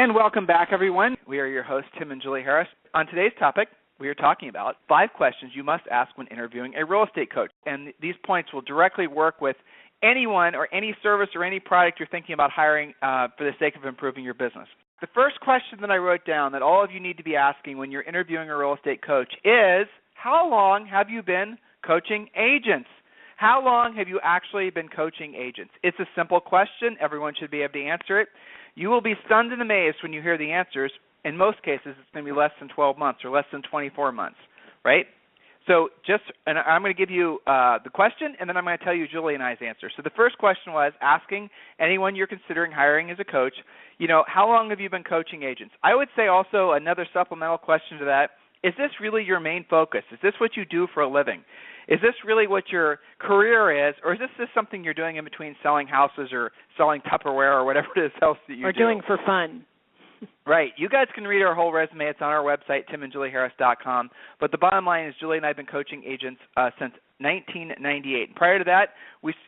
And welcome back, everyone. We are your hosts, Tim and Julie Harris. On today's topic, we are talking about 5 questions you must ask when interviewing a real estate coach. And these points will directly work with anyone or any service or any product you're thinking about hiring for the sake of improving your business. The first question that I wrote down that all of you need to be asking when you're interviewing a real estate coach is, how long have you been coaching agents? How long have you actually been coaching agents? It's a simple question. Everyone should be able to answer it. You will be stunned and amazed when you hear the answers. In most cases, it's going to be less than 12 months or less than 24 months, right? So and I'm going to give you the question, and then I'm going to tell you Julie and I's answer. So the first question was asking anyone you're considering hiring as a coach, how long have you been coaching agents? I would say also another supplemental question to that, is this really your main focus? Is this what you do for a living? Is this really what your career is, or is this just something you're doing in between selling houses or selling Tupperware or whatever it is else that you do? Or doing for fun. Right. You guys can read our whole resume. It's on our website, timandjulieharris.com. But the bottom line is Julie and I have been coaching agents since 1998. And prior to that,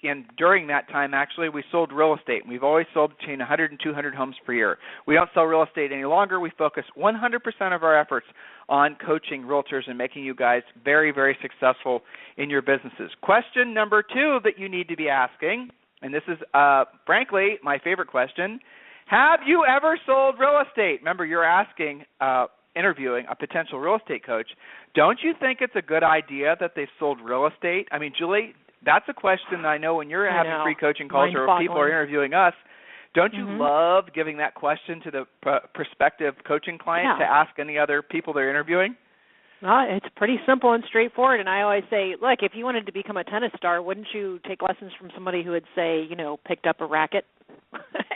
and during that time, actually, we sold real estate. We've always sold between 100 and 200 homes per year. We don't sell real estate any longer. We focus 100% of our efforts on coaching realtors and making you guys very, very successful in your businesses. Question number 2 that you need to be asking, and this is, frankly, my favorite question, have you ever sold real estate? Remember, you're asking, interviewing a potential real estate coach. Don't you think it's a good idea that they've sold real estate? I mean, Julie, that's a question that I know when you're having free coaching calls or people are interviewing us. Don't you love giving that question to the prospective coaching client to ask any other people they're interviewing? Well, it's pretty simple and straightforward. And I always say, look, if you wanted to become a tennis star, wouldn't you take lessons from somebody who had, say, picked up a racket?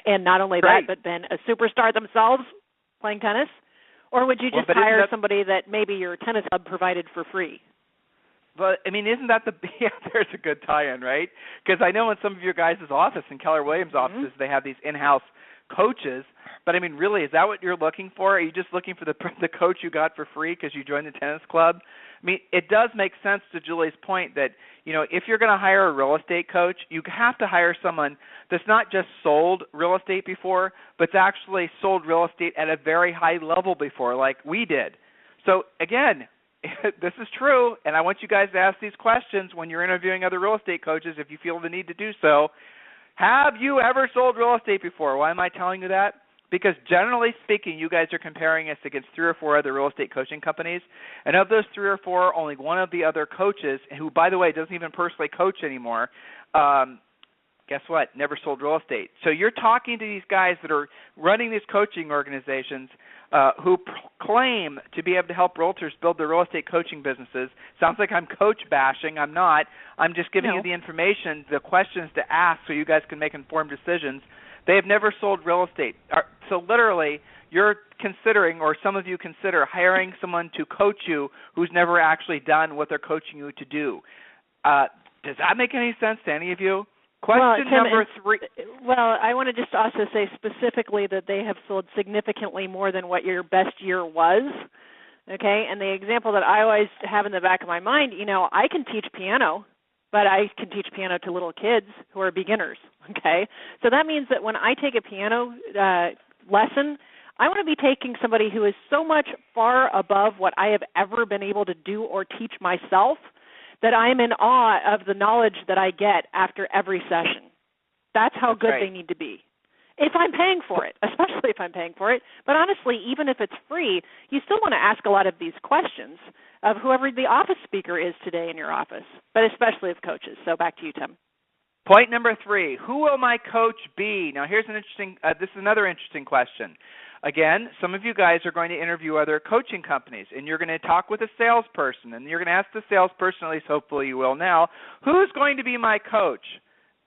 And not only that, but been a superstar themselves playing tennis? Or would you just hire somebody that maybe your tennis club provided for free? But, I mean, isn't that there's a good tie-in, right? Because I know in some of your guys' office, in Keller Williams' offices, they have these in-house coaches. But, I mean, really, is that what you're looking for? Are you just looking for the coach you got for free because you joined the tennis club? I mean, it does make sense to Julie's point that, if you're going to hire a real estate coach, you have to hire someone that's not just sold real estate before, but it's actually sold real estate at a very high level before, like we did. So, again, this is true, and I want you guys to ask these questions when you're interviewing other real estate coaches if you feel the need to do so. Have you ever sold real estate before? Why am I telling you that? Because generally speaking, you guys are comparing us against 3 or 4 other real estate coaching companies. And of those 3 or 4, only one of the other coaches, who, by the way, doesn't even personally coach anymore, guess what? Never sold real estate. So you're talking to these guys that are running these coaching organizations who claim to be able to help realtors build their real estate coaching businesses. Sounds like I'm coach bashing. I'm not. I'm just giving you the information, the questions to ask so you guys can make informed decisions. They have never sold real estate. So literally, you're considering, or some of you consider, hiring someone to coach you who's never actually done what they're coaching you to do. Does that make any sense to any of you? Question number 3. Well, I want to just also say specifically that they have sold significantly more than what your best year was. Okay, and the example that I always have in the back of my mind, I can teach piano, but I can teach piano to little kids who are beginners, okay? So that means that when I take a piano lesson, I want to be taking somebody who is so much far above what I have ever been able to do or teach myself that I am in awe of the knowledge that I get after every session. That's how good they need to be. If I'm paying for it, especially if I'm paying for it. But honestly, even if it's free, you still want to ask a lot of these questions of whoever the office speaker is today in your office, but especially of coaches. So back to you, Tim. Point number 3, who will my coach be? Now, here's this is another interesting question. Again, some of you guys are going to interview other coaching companies, and you're going to talk with a salesperson, and you're going to ask the salesperson, at least hopefully you will now, who's going to be my coach?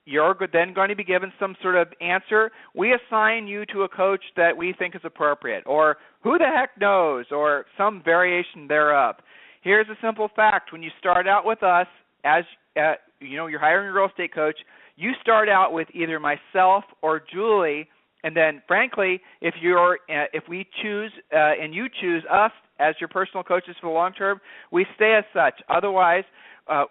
You're then going to be given some sort of answer. We assign you to a coach that we think is appropriate, or who the heck knows, or some variation thereof. Here's a simple fact. When you start out with us, as you're hiring a real estate coach, you start out with either myself or Julie, and then, frankly, if we choose and you choose us as your personal coaches for the long term, we stay as such. Otherwise,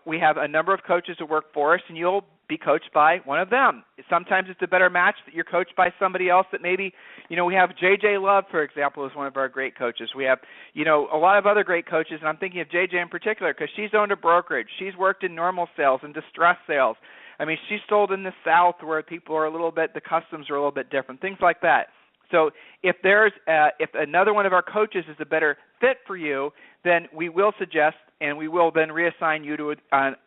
we have a number of coaches that work for us, and you'll be coached by one of them. Sometimes it's a better match that you're coached by somebody else that maybe, we have JJ Love, for example, is one of our great coaches. We have, a lot of other great coaches, and I'm thinking of JJ in particular because she's owned a brokerage. She's worked in normal sales and distressed sales. I mean, she's sold in the South where people are the customs are a little bit different, things like that. So if if another one of our coaches is a better fit for you, then we will suggest and we will then reassign you to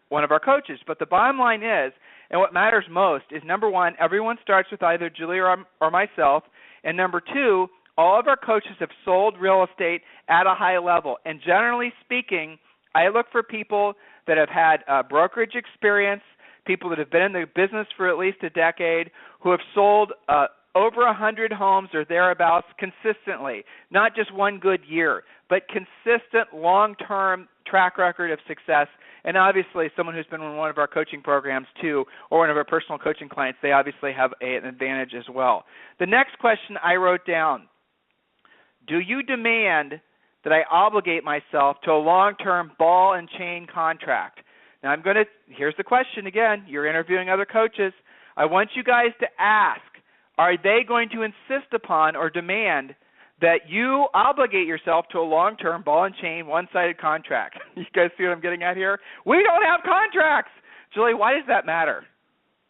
one of our coaches. But the bottom line is, and what matters most is, number one, everyone starts with either Julie or myself, and number two, all of our coaches have sold real estate at a high level. And generally speaking, I look for people that have had brokerage experience, people that have been in the business for at least a decade, who have sold over 100 homes or thereabouts consistently, not just one good year, but consistent long-term track record of success. And obviously someone who's been in one of our coaching programs too, or one of our personal coaching clients, they obviously have an advantage as well. The next question I wrote down, do you demand that I obligate myself to a long-term ball and chain contract? Now here's the question again, you're interviewing other coaches. I want you guys to ask, are they going to insist upon or demand that you obligate yourself to a long-term ball and chain one-sided contract? You guys see what I'm getting at here? We don't have contracts. Julie, why does that matter?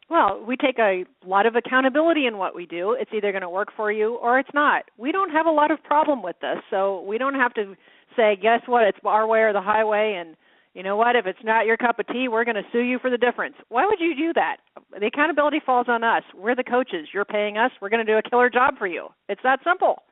Well, we take a lot of accountability in what we do. It's either going to work for you or it's not. We don't have a lot of problem with this, so we don't have to say, guess what, it's our way or the highway, and you know what, if it's not your cup of tea, we're going to sue you for the difference. Why would you do that? The accountability falls on us. We're the coaches. You're paying us. We're going to do a killer job for you. It's that simple.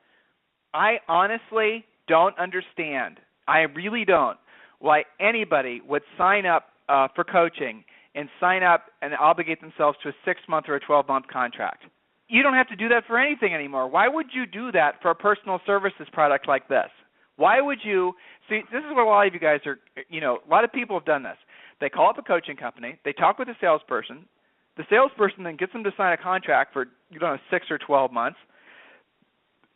I honestly don't understand. I really don't. Why anybody would sign up for coaching and sign up and obligate themselves to a 6-month or a 12-month contract. You don't have to do that for anything anymore. Why would you do that for a personal services product like this? Why would you – see, this is what a lot of you guys are – a lot of people have done this. They call up a coaching company. They talk with a salesperson. The salesperson then gets them to sign a contract for 6 or 12 months.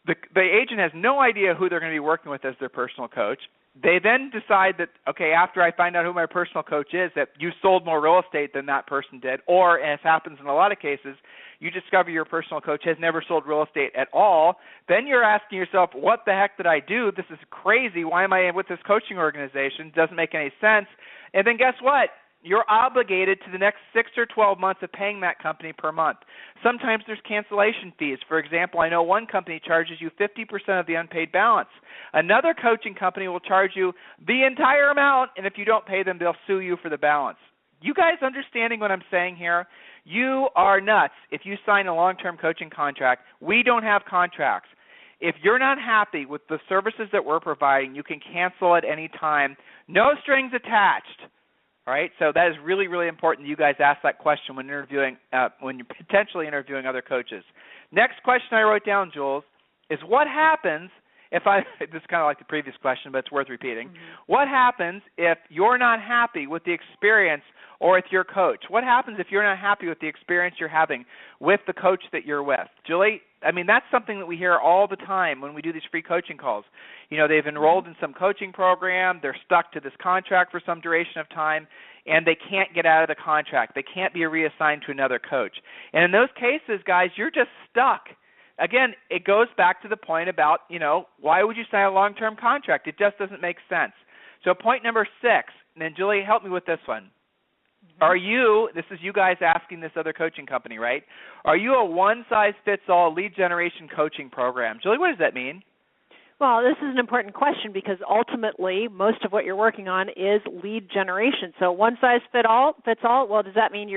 The agent has no idea who they're going to be working with as their personal coach. They then decide that, okay, after I find out who my personal coach is, that you sold more real estate than that person did, or, as happens in a lot of cases, you discover your personal coach has never sold real estate at all. Then you're asking yourself, what the heck did I do? This is crazy. Why am I with this coaching organization? It doesn't make any sense. And then guess what? You're obligated to the next 6 or 12 months of paying that company per month. Sometimes there's cancellation fees. For example, I know one company charges you 50% of the unpaid balance. Another coaching company will charge you the entire amount, and if you don't pay them, they'll sue you for the balance. You guys understanding what I'm saying here? You are nuts if you sign a long-term coaching contract. We don't have contracts. If you're not happy with the services that we're providing, you can cancel at any time. No strings attached. All right, so that is really, really important. You guys ask that question when interviewing, when you're potentially interviewing other coaches. Next question I wrote down, Jules, is what happens if this is kind of like the previous question, but it's worth repeating. Mm-hmm. What happens if you're not happy with the experience or with your coach? What happens if you're not happy with the experience you're having with the coach that you're with? Julie, I mean, that's something that we hear all the time when we do these free coaching calls. They've enrolled in some coaching program, they're stuck to this contract for some duration of time, and they can't get out of the contract. They can't be reassigned to another coach. And in those cases, guys, you're just stuck. Again, it goes back to the point about, why would you sign a long-term contract? It just doesn't make sense. So point number 6, and then Julie, help me with this one. Are you, this is you guys asking this other coaching company, right? Are you a one-size-fits-all lead generation coaching program? Julie, what does that mean? Well, this is an important question because ultimately most of what you're working on is lead generation. So one-size-fits-all, well, does that mean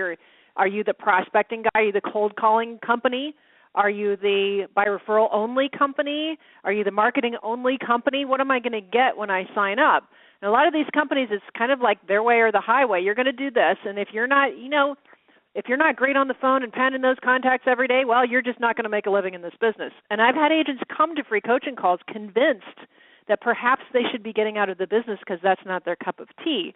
are you the prospecting guy? Are you the cold calling company? Are you the by referral only company? Are you the marketing only company? What am I going to get when I sign up? And a lot of these companies, it's kind of like their way or the highway. You're going to do this, and if you're not, if you're not great on the phone and pounding those contacts every day, well, you're just not going to make a living in this business. And I've had agents come to free coaching calls convinced that perhaps they should be getting out of the business because that's not their cup of tea,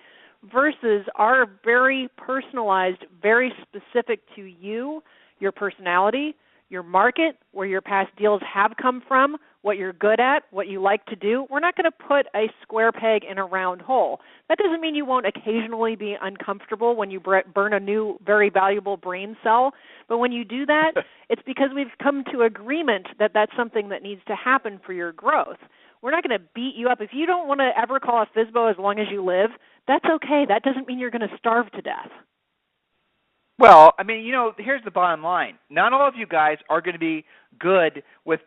versus our very personalized, very specific to you, your personality, your market, where your past deals have come from, what you're good at, what you like to do. We're not going to put a square peg in a round hole. That doesn't mean you won't occasionally be uncomfortable when you burn a new, very valuable brain cell. But when you do that, it's because we've come to agreement that that's something that needs to happen for your growth. We're not going to beat you up. If you don't want to ever call a FSBO as long as you live, that's okay. That doesn't mean you're going to starve to death. Well, I mean, here's the bottom line. Not all of you guys are going to be good with,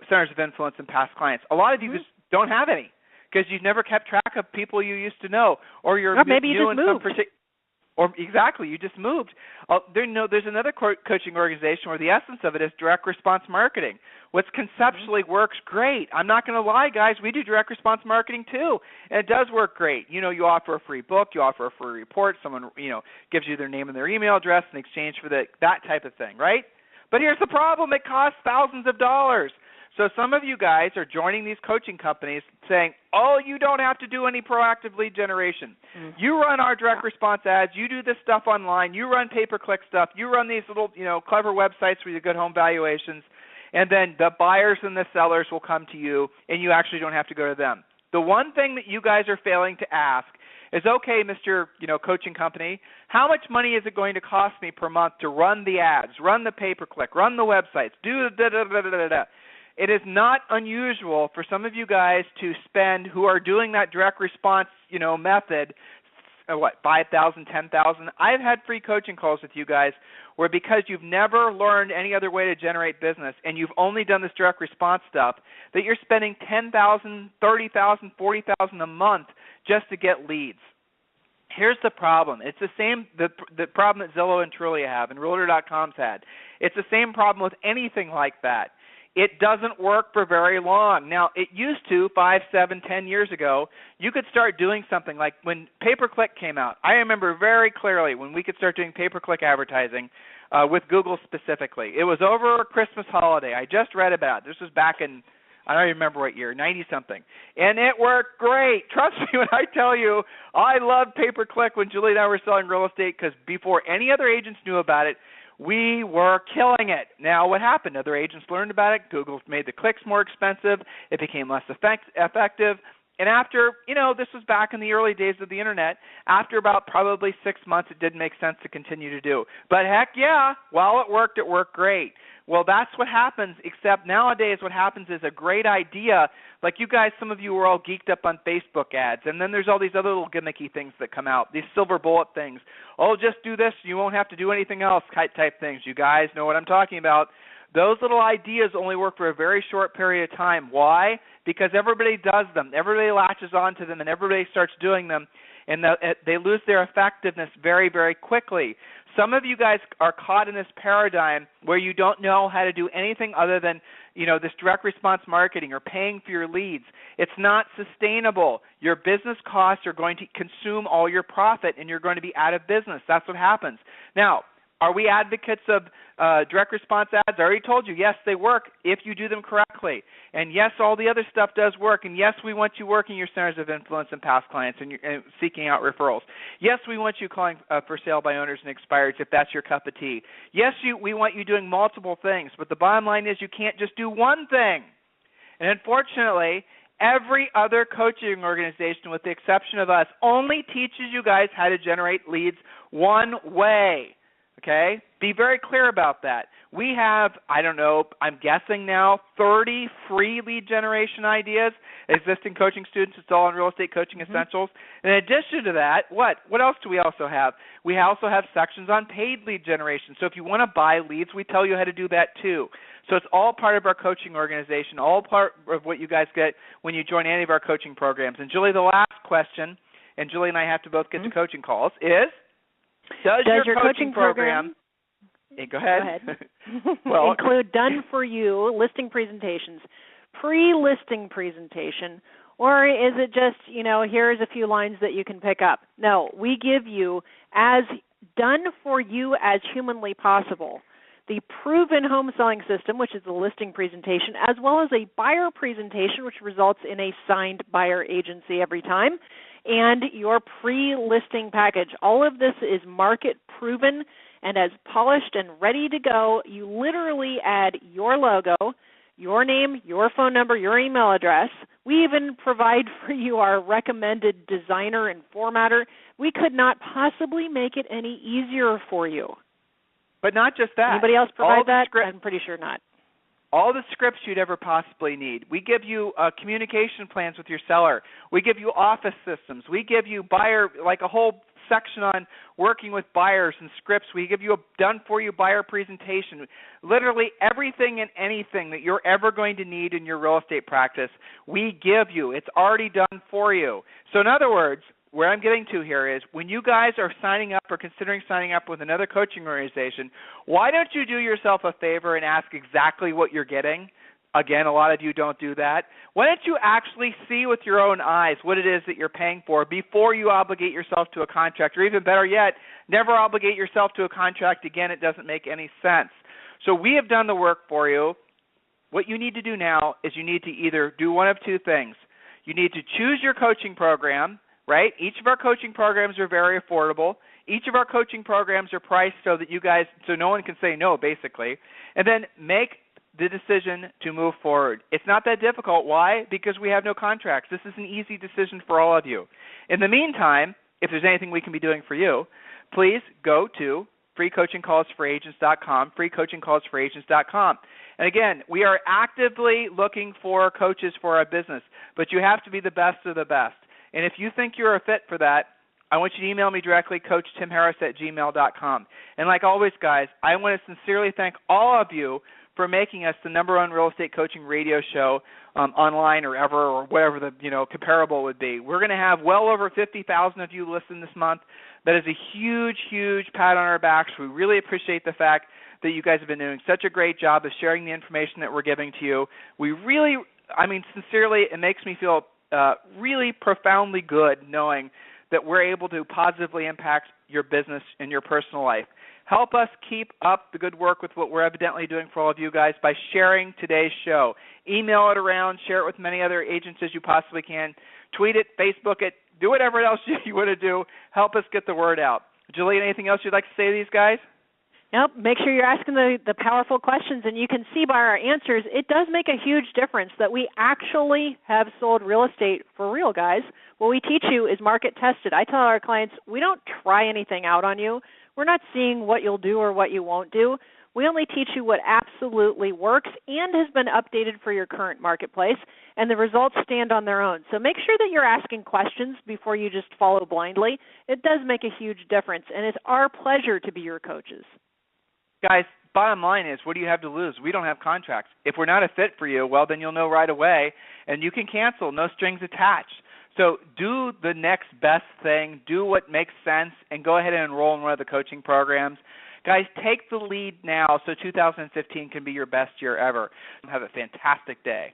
centers of influence and past clients. A lot of you just don't have any because you've never kept track of people you used to know, or you're maybe you just moved. Or exactly, you just moved. There's another coaching organization where the essence of it is direct response marketing, which conceptually works great. I'm not going to lie, guys. We do direct response marketing too, and it does work great. You offer a free book, you offer a free report. Someone gives you their name and their email address in exchange for that type of thing, right? But here's the problem: it costs thousands of dollars. So some of you guys are joining these coaching companies saying, you don't have to do any proactive lead generation. You run our direct response ads. You do this stuff online. You run pay-per-click stuff. You run these little, clever websites with your good home valuations. And then the buyers and the sellers will come to you, and you actually don't have to go to them. The one thing that you guys are failing to ask is, okay, Mr. Coaching company, how much money is it going to cost me per month to run the ads, run the pay-per-click, run the websites, do the da-da-da-da-da-da? It is not unusual for some of you guys to spend, who are doing that direct response, method, $5,000, $10,000. I've had free coaching calls with you guys where, because you've never learned any other way to generate business and you've only done this direct response stuff, that you're spending $10,000, $30,000, $40,000 a month just to get leads. Here's the problem. It's the same the problem that Zillow and Trulia have and Realtor.com's had. It's the same problem with anything like that. It doesn't work for very long. Now, it used to 5, 7, 10 years ago. You could start doing something like when pay-per-click came out. I remember very clearly when we could start doing pay-per-click advertising with Google specifically. It was over a Christmas holiday. I just read about it. This was back in, I don't even remember what year, 90-something. And it worked great. Trust me when I tell you, I loved pay-per-click when Julie and I were selling real estate, because before any other agents knew about it, we were killing it. Now, what happened? Other agents learned about it. Google made the clicks more expensive. It became less effective. And after, this was back in the early days of the Internet, after about probably 6 months, it didn't make sense to continue to do. But heck yeah, while it worked great. Well, that's what happens, except nowadays what happens is a great idea, like you guys, some of you were all geeked up on Facebook ads, and then there's all these other little gimmicky things that come out, these silver bullet things. Just do this, you won't have to do anything else type things. You guys know what I'm talking about. Those little ideas only work for a very short period of time. Why? Because everybody does them. Everybody latches onto them, and everybody starts doing them, and they lose their effectiveness very, very quickly. Some of you guys are caught in this paradigm where you don't know how to do anything other than, this direct response marketing or paying for your leads. It's not sustainable. Your business costs are going to consume all your profit, and you're going to be out of business. That's what happens. Now, are we advocates of direct response ads? I already told you, yes, they work if you do them correctly. And yes, all the other stuff does work. And yes, we want you working your centers of influence and past clients and seeking out referrals. Yes, we want you calling for sale by owners and expireds if that's your cup of tea. Yes, we want you doing multiple things. But the bottom line is you can't just do one thing. And unfortunately, every other coaching organization, with the exception of us, only teaches you guys how to generate leads one way. Okay? Be very clear about that. We have, I'm guessing now, 30 free lead generation ideas. Existing coaching students, it's all on Real Estate Coaching Essentials. In addition to that, what else do we also have? We also have sections on paid lead generation. So if you want to buy leads, we tell you how to do that too. So it's all part of our coaching organization, all part of what you guys get when you join any of our coaching programs. And Julie, the last question, and Julie and I have to both get to coaching calls, is, Does your coaching program go ahead. Well, include done-for-you listing presentations, pre-listing presentation, or is it just, here's a few lines that you can pick up? No, we give you as done for you as humanly possible the proven home selling system, which is the listing presentation, as well as a buyer presentation, which results in a signed buyer agency every time, and your pre-listing package. All of this is market proven and as polished and ready to go. You literally add your logo, your name, your phone number, your email address. We even provide for you our recommended designer and formatter. We could not possibly make it any easier for you. But not just that. Anybody else provide that? I'm pretty sure not. All the scripts you'd ever possibly need. We give you communication plans with your seller. We give you office systems. We give you buyer, like a whole section on working with buyers and scripts. We give you a done-for-you buyer presentation. Literally everything and anything that you're ever going to need in your real estate practice, we give you. It's already done for you. So in other words, where I'm getting to here is when you guys are signing up or considering signing up with another coaching organization, why don't you do yourself a favor and ask exactly what you're getting? Again, a lot of you don't do that. Why don't you actually see with your own eyes what it is that you're paying for before you obligate yourself to a contract, or even better yet, never obligate yourself to a contract again. It doesn't make any sense. So we have done the work for you. What you need to do now is you need to either do one of two things. You need to choose your coaching program, right? Each of our coaching programs are very affordable. Each of our coaching programs are priced so that so no one can say no, basically. And then make the decision to move forward. It's not that difficult. Why? Because we have no contracts. This is an easy decision for all of you. In the meantime, if there's anything we can be doing for you, please go to freecoachingcallsforagents.com, freecoachingcallsforagents.com. And again, we are actively looking for coaches for our business, but you have to be the best of the best. And if you think you're a fit for that, I want you to email me directly, coachtimharris@gmail.com. And like always, guys, I want to sincerely thank all of you for making us the #1 real estate coaching radio show online or ever, or whatever the comparable would be. We're going to have well over 50,000 of you listen this month. That is a huge, huge pat on our backs. We really appreciate the fact that you guys have been doing such a great job of sharing the information that we're giving to you. We really, sincerely, it makes me feel really profoundly good knowing that we're able to positively impact your business and your personal life. Help us keep up the good work with what we're evidently doing for all of you guys by sharing today's show. Email it around, share it with many other agents as you possibly can. Tweet it, Facebook it, do whatever else you want to do. Help us get the word out. Julie, anything else you'd like to say to these guys? Nope. Make sure you're asking the powerful questions, and you can see by our answers, it does make a huge difference that we actually have sold real estate for real, guys. What we teach you is market tested. I tell our clients, we don't try anything out on you. We're not seeing what you'll do or what you won't do. We only teach you what absolutely works and has been updated for your current marketplace, and the results stand on their own. So make sure that you're asking questions before you just follow blindly. It does make a huge difference, and it's our pleasure to be your coaches. Guys, bottom line is, what do you have to lose? We don't have contracts. If we're not a fit for you, well, then you'll know right away, and you can cancel, no strings attached. So do the next best thing, do what makes sense, and go ahead and enroll in one of the coaching programs. Guys, take the lead now so 2015 can be your best year ever. Have a fantastic day.